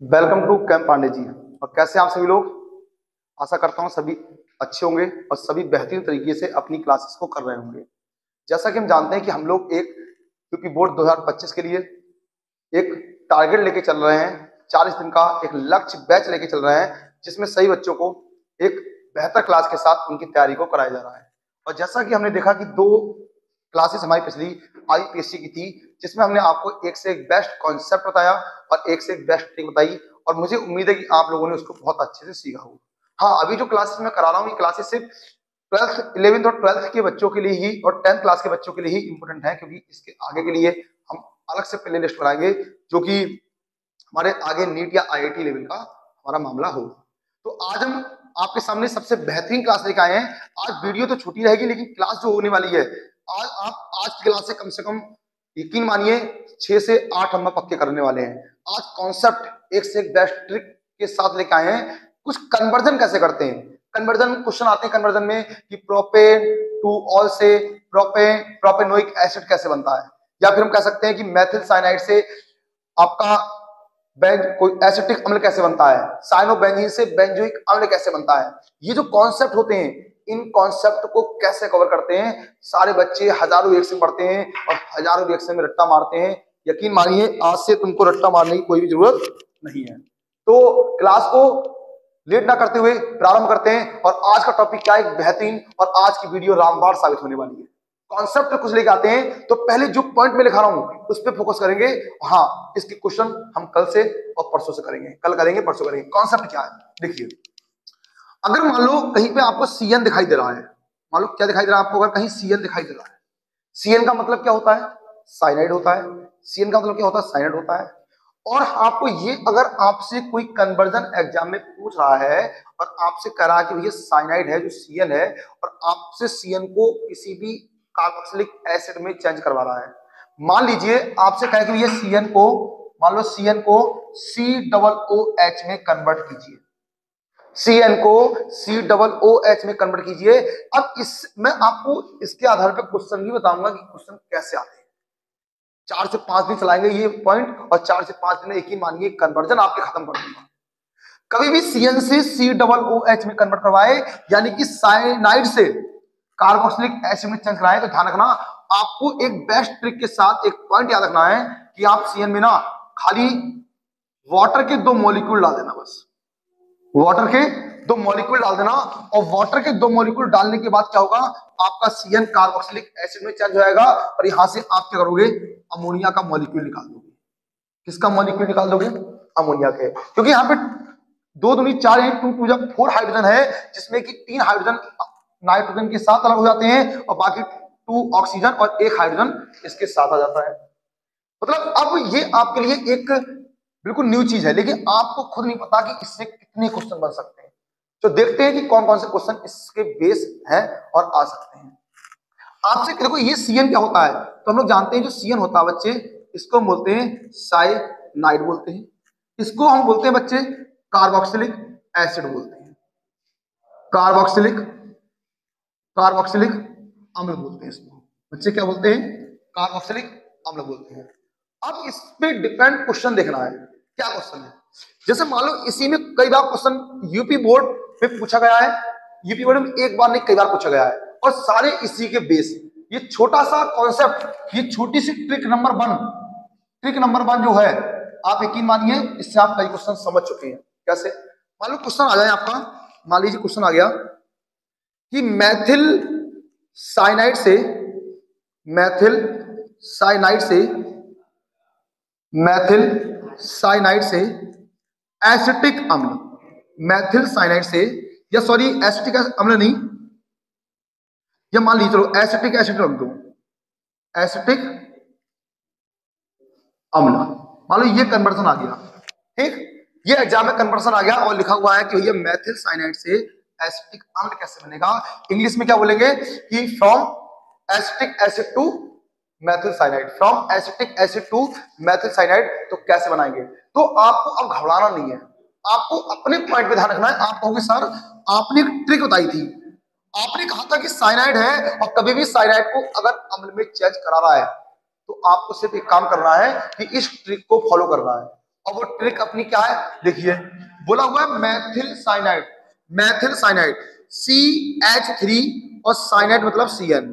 Welcome to camp Pandey ji. और कैसे हैं आप सभी लोग। आशा करता हूं सभी अच्छे होंगे और सभी बेहतरीन तरीके से अपनी क्लासेस को कर रहे होंगे। जैसा कि हम जानते हैं कि हम लोग एक यूपी बोर्ड 2025 के लिए एक टारगेट लेके चल रहे हैं। 40 दिन का एक लक्ष्य बैच लेके चल रहे हैं, जिसमें सही बच्चों को एक बेहतर क्लास के साथ उनकी तैयारी को कराया जा रहा है। और जैसा कि हमने देखा कि 2 क्लासेस हमारी पिछली आईपीएससी की थी, जिसमें हमने आपको एक से एक बेस्ट कॉन्सेप्ट बताया और एक से एक बेस्ट ट्रिक बताई। और मुझे उम्मीद है कि आप लोगों ने उसको बहुत अच्छे से सीखा होगा। हाँ, अभी जो क्लासेस मैं करा रहा हूँ, ये क्लासेस सिर्फ 12th 11th और 12th के बच्चों के लिए ही और 10th क्लास के बच्चों के लिए ही इंपोर्टेंट है, क्योंकि इसके आगे के लिए हम अलग से प्ले लिस्ट बनाएंगे, जो कि हमारे आगे नीट या आईआईटी लेवल का हमारा मामला हो। तो आज हम आपके सामने सबसे बेहतरीन क्लास लेकर आए हैं। आज वीडियो तो छोटी रहेगी, लेकिन क्लास जो होने वाली है, आज की क्लास से कम यकीन मानिए 6 से 8 नंबर पक्के करने वाले हैं। आज कॉन्सेप्ट एक से एक बेस्ट ट्रिक के साथ लेके आए हैं। कुछ कन्वर्जन कैसे करते हैं, कन्वर्जन क्वेश्चन आते हैं कन्वर्जन में कि प्रोपेन टू ऑल से प्रोपेनोइक एसिड कैसे बनता है, या फिर हम कह सकते हैं कि मेथिल साइनाइड से आपका कोई एसिटिक अम्ल कैसे बनता है, साइनोबेंजीन से बेंजोइक अम्ल कैसे बनता है। ये जो कॉन्सेप्ट होते हैं, इन कॉन्सेप्ट को कैसे कवर करते हैं। सारे बच्चे हजारों रिएक्शन पढ़ते हैं और हजारों रिएक्शन में रट्टा मारते हैं। यकीन मानिए आज से तुमको रट्टा मारने की कोई भी जरूरत नहीं है। तो क्लास को लेट ना करते हुए प्रारंभ करते हैं। और आज का टॉपिक क्या है, बेहतरीन, और आज की वीडियो रामबाण साबित होने वाली है। कॉन्सेप्ट कुछ लेके आते हैं तो पहले जो पॉइंट में लिखा रहा हूं उस पर फोकस करेंगे। हाँ, इसके क्वेश्चन हम कल से और परसों से करेंगे, कल करेंगे परसों करेंगे। कॉन्सेप्ट क्या है देखिए, अगर मान लो कहीं पे आपको सीएन दिखाई दे रहा है, मान लो क्या दिखाई दे रहा है आपको, अगर कहीं सीएन दिखाई दे रहा है, सीएन का मतलब क्या होता है, साइनाइड होता है। सीएन का मतलब क्या होता है, साइनाइड होता है। और आपको ये अगर आपसे कोई कन्वर्जन एग्जाम में पूछ रहा है और आपसे कह रहा है कि भैया साइनाइड है जो सीएन है, और आपसे सीएन को किसी भी कार्बोक्सिलिक एसिड में चेंज करवा रहा है। मान लीजिए आपसे कहे कि भैया सीएन को, मान लो सीएन को COOH में कन्वर्ट कीजिए, सीएन को COOH में कन्वर्ट कीजिए। अब इस मैं आपको इसके आधार पर क्वेश्चन भी बताऊंगा कि क्वेश्चन कैसे आते हैं। 4 से 5 दिन चलाएंगे ये पॉइंट, और 4 से 5 दिन में यकीन मानिए कन्वर्जन आपके खत्म कर दूंगा। कभी भी सीएन से COOH में कन्वर्ट करवाए, यानी कि साइनाइड से कार्बोक्सिलिक एसिड में चेंज कराए, तो ध्यान रखना आपको एक बेस्ट ट्रिक के साथ एक पॉइंट याद रखना है कि आप सीएन में ना खाली वाटर के 2 मॉलिक्यूल डाल देना, बस वाटर के 2 मॉलिक्यूल डाल देना। और वाटर के 2 मॉलिक्यूल डालने के बाद क्या होगा, आपका सीएन कार्बोक्सिलिक एसिड में चेंज हो जाएगा, और यहां से आप क्या करोगे, अमोनिया का मॉलिक्यूल निकाल दोगे। किसका मॉलिक्यूल निकाल दोगे, अमोनिया के, क्योंकि यहाँ पे 2 दूनी 4 2 2 जब 4 हाइड्रोजन है, जिसमें कि 3 हाइड्रोजन नाइट्रोजन के साथ अलग हो जाते हैं और बाकी 2 ऑक्सीजन और 1 हाइड्रोजन इसके साथ आ जाता है। मतलब अब ये आपके लिए एक बिल्कुल न्यू चीज है, लेकिन आपको खुद नहीं पता कि इससे कितने क्वेश्चन बन सकते हैं। तो देखते हैं कि कौन कौन से क्वेश्चन इसके बेस हैं और आ सकते हैं। आपसे देखो ये सीएन क्या होता है, तो हम लोग जानते हैं जो सीएन होता है बच्चे, इसको हम बोलते हैं साइनाइड बोलते हैं। इसको हम बोलते हैं बच्चे कार्बोक्सिलिक एसिड बोलते हैं, कार्बोक्सिलिक कार्बोक्सिलिक अम्ल बोलते हैं इसको। बच्चे क्या बोलते हैं, कार्बोक्सिलिक अम्ल बोलते हैं। अब इस पे डिपेंड क्वेश्चन देखना है, क्या क्वेश्चन है। जैसे मान लो इसी में कई बार क्वेश्चन यूपी बोर्ड में पूछा गया है, यूपी बोर्ड में एक बार नहीं कई बार पूछा गया है, और सारे इसी के बेस। ये छोटा सा कॉन्सेप्ट, ये छोटी सी ट्रिक नंबर 1 जो है, आप यकीन मानिए इससे आप कई क्वेश्चन समझ चुके हैं। कैसे, मान लो क्वेश्चन आ जाए आपका, मान लीजिए क्वेश्चन आ गया कि मैथिल साइनाइड से मैथिल साइनाइड से एसिटिक अम्ल, मैथिल साइनाइड से, या सॉरी एसिटिक अम्ल नहीं, या मान लीजिए चलो एसिटिक एसिड रख दो, एसिटिक अम्ल, मान लो ये कन्वर्जन आ गया। ठीक, ये एग्जाम में कन्वर्जन आ गया और लिखा हुआ है कि ये मैथिल साइनाइड से एसिटिक अम्ल कैसे बनेगा। इंग्लिश में क्या बोलेंगे कि from acetic acid to methyl cyanide, from acetic acid to methyl cyanide. तो कैसे बनाएंगे, तो आपको अब घबराना नहीं है, आपको अपने पॉइंट पे ध्यान रखना है। आप कहोगे सर आपने एक ट्रिक बताई थी, आपने कहा था कि साइनाइड है, और कभी भी साइनाइड को अगर अम्ल में चेंज करा रहा है तो आपको सिर्फ एक काम करना है कि इस ट्रिक को फॉलो करना है। और वो ट्रिक अपनी क्या है देखिए, बोला हुआ है Maithil cyanide, Maithil cyanide CH3 और साइनाइड मतलब CN,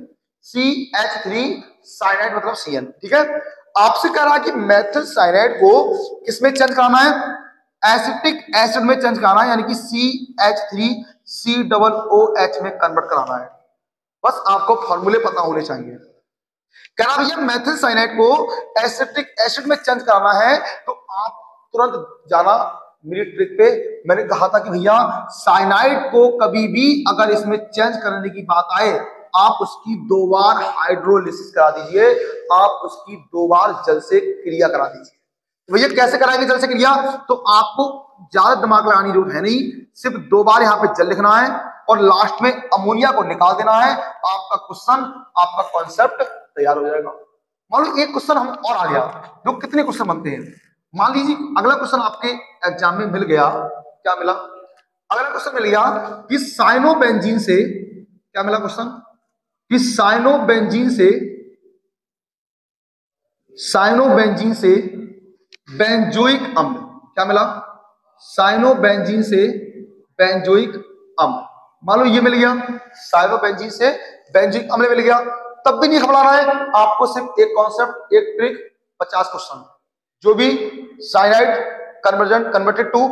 CH3 साइनाइड मतलब CN, ठीक है। आपसे कह रहा है कि मैथिल साइनाइड को किसमें चेंज कराना है, एसिटिक एसिड में चेंज कराना है, यानी कि CH3COOH में कन्वर्ट कराना है। बस आपको फॉर्मूले पता होने चाहिए। कह रहा भैया मैथिल साइनाइड को एसिटिक एसिड में चेंज कराना है, तो आप तुरंत जाना मेरी ट्रिक पे। मैंने कहा था कि भैया साइनाइड को कभी भी अगर इसमें चेंज करने की बात आए, आप उसकी 2 बार हाइड्रोलिसिस करा दीजिए, आप उसकी 2 बार जल से क्रिया करा दीजिए। तो भैया कैसे कराएंगे जल से क्रिया, तो आपको ज्यादा दिमाग लगाने की जरूरत है नहीं, सिर्फ 2 बार यहाँ पे जल लिखना है और लास्ट में अमोनिया को निकाल देना है, आपका क्वेश्चन, आपका कॉन्सेप्ट तैयार हो जाएगा। मान लो एक क्वेश्चन हम और आ गया, जो कितने क्वेश्चन बनते हैं, मान लीजिए अगला क्वेश्चन आपके एग्जाम में मिल गया, क्या मिला, अगला क्वेश्चन मिल गया कि साइनोबेंजीन से, क्या मिला क्वेश्चन, कि साइनोबेंजीन से बेंजोइक अम्ल, क्या मिला, साइनोबेंजीन से बेंजोइक अम्ल, मान लो ये मिल गया, साइनोबेंजीन से बेंजोइक अम्ल मिल गया, तब भी नहीं घबराना है आपको, सिर्फ एक कॉन्सेप्ट, एक ट्रिक, 50 क्वेश्चन, जो भी cyanide converted to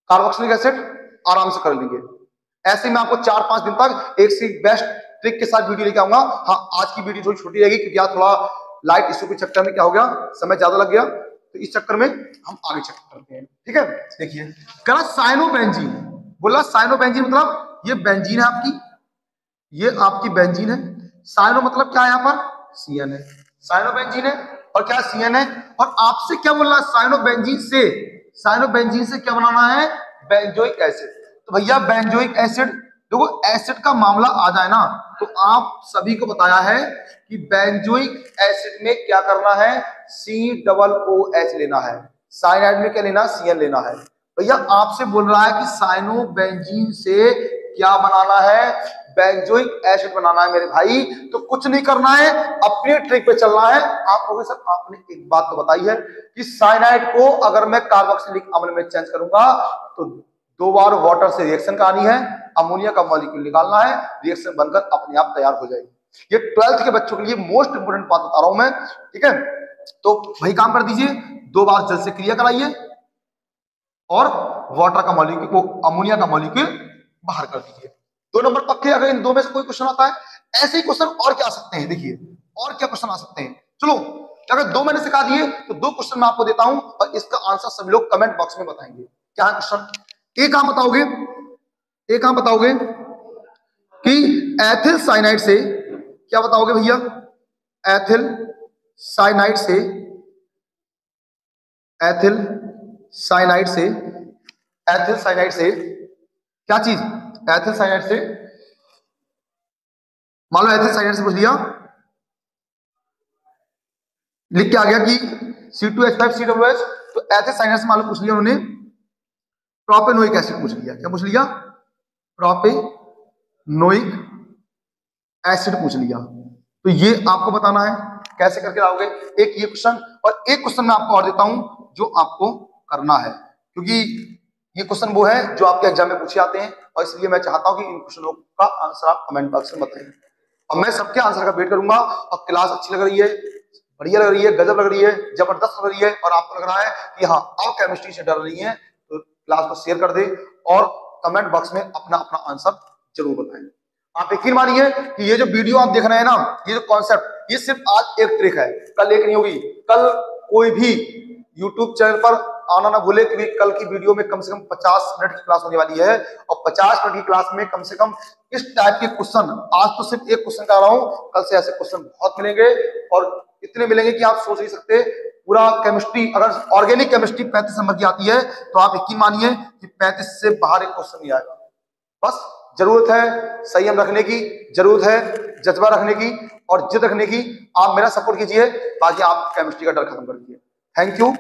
carboxylic acid आराम से कर लेंगे। ऐसे में आपको 4-5 दिन तक एक से बेस्ट ट्रिक के साथ वीडियो लेके आऊंगा। हाँ, आज की वीडियो थोड़ी छोटी रहेगी क्योंकि आज थोड़ा लाइट इशू के चक्कर में क्या हो गया, समय ज्यादा लग गया, तो इस चक्कर में हम आगे चेक करते हैं, ठीक है। देखिए कह साइनोबेंजीन, बोला साइनोबेंजीन मतलब ये बेंजीन है आपकी, ये आपकी बेंजीन है, साइनो मतलब क्या है यहाँ पर, CN है, साइनोबेंजीन है और क्या CN है, और आपसे क्या बोल रहा है, साइनोबेंजीन से क्या बनाना है, बेंजोइक एसिड। तो भैया बेंजोइक एसिड, देखो एसिड का मामला आ जाए ना, तो आप सभी को बताया है कि बेंजोइक एसिड में क्या करना है, COOH लेना है, साइनाइड में क्या लेना, CN लेना है। भैया आपसे बोल रहा है कि साइनोबेंजीन से क्या बनाना है, बेंजोइक एसिड बनाना है मेरे भाई, तो कुछ नहीं करना है, अपने ट्रिक पे चलना है। आप कहोगे सर आपने एक बात तो बताई है कि साइनाइड को अगर मैं कार्बोक्सिलिक अम्ल में चेंज करूंगा तो 2 बार वाटर से रिएक्शन करानी है, अमोनिया का मॉलिक्यूल निकालना है, रिएक्शन बनकर अपने आप तैयार हो जाएगी। ये 12th के बच्चों के लिए मोस्ट इंपोर्टेंट बात बता रहा हूं मैं, ठीक है। तो वही काम कर दीजिए, 2 बार जल से क्रिया कराइए और वाटर का मॉलिक्यूल को, अमोनिया का मॉलिक्यूल बाहर कर दीजिए। 2 नंबर पक्के। अगर इन 2 में से कोई क्वेश्चन आता है, ऐसे ही क्वेश्चन और क्या आ सकते हैं, देखिए और क्या क्वेश्चन आ सकते हैं। चलो अगर 2 मैंने सिखा दिए तो 2 क्वेश्चन मैं आपको देता हूं और इसका आंसर सभी लोग कमेंट बॉक्स में बताएंगे। क्या है क्वेश्चन, एक आप बताओगे, एक आप बताओगे कि एथिल साइनाइड से, क्या बताओगे भैया, एथिल साइनाइड से, एथिल साइनाइड से, एथिल साइनाइड से क्या चीज, एथिल साइनाइड से, मान लो एथिल साइनाइड से पूछ लिया, लिख के आ गया कि C2H5COOH, तो एथिल साइनाइड से मान लो पूछ लिया उन्होंने प्रोपेनोइक एसिड पूछ लिया, क्या पूछ लिया, प्रोपेनोइक एसिड पूछ लिया। तो ये आपको बताना है कैसे करके लाओगे, एक ये क्वेश्चन, और एक क्वेश्चन मैं आपको और देता हूं जो आपको करना है, क्योंकि ये क्वेश्चन वो है जो आपके एग्जाम में पूछे आते हैं, और इसलिए मैं चाहता हूं कि इन क्वेश्चनों का आंसर आप कमेंट बॉक्स में बताइए, और मैं सबके आंसर का वेट करूंगा। और क्लास अच्छी लग रही है, बढ़िया लग रही है, गजब लग रही है, जबरदस्त लग रही है, और आपको लग रहा है कि हाँ आप केमिस्ट्री से डर रही है, तो क्लास को शेयर कर दे और कमेंट बॉक्स में अपना अपना आंसर जरूर बताएं। आप यकीन मानिए कि ये जो वीडियो आप देख रहे हैं ना, ये जो कॉन्सेप्ट, ये सिर्फ आज एक ट्रिक है, कल एक नहीं होगी। कल कोई भी यूट्यूब चैनल पर आना ना भूले, क्योंकि कल की वीडियो में कम से कम 50 मिनट की क्लास होने वाली है, और 50 मिनट की क्लास में कम से कम इस टाइप के क्वेश्चन, आज तो सिर्फ एक क्वेश्चन कर रहा हूं, कल से ऐसे क्वेश्चन बहुत मिलेंगे, और इतने मिलेंगे कि आप सोच नहीं सकते। पूरा केमिस्ट्री, अगर ऑर्गेनिक केमिस्ट्री 35 नंबर की आती है, तो आप यकीन मानिए कि 35 से बाहर एक क्वेश्चन नहीं आएगा। बस जरूरत है संयम रखने की, जरूरत है जज्बा रखने की और जिद रखने की। आप मेरा सपोर्ट कीजिए, बाकी आप केमिस्ट्री का डर खत्म कर दीजिए। Thank you.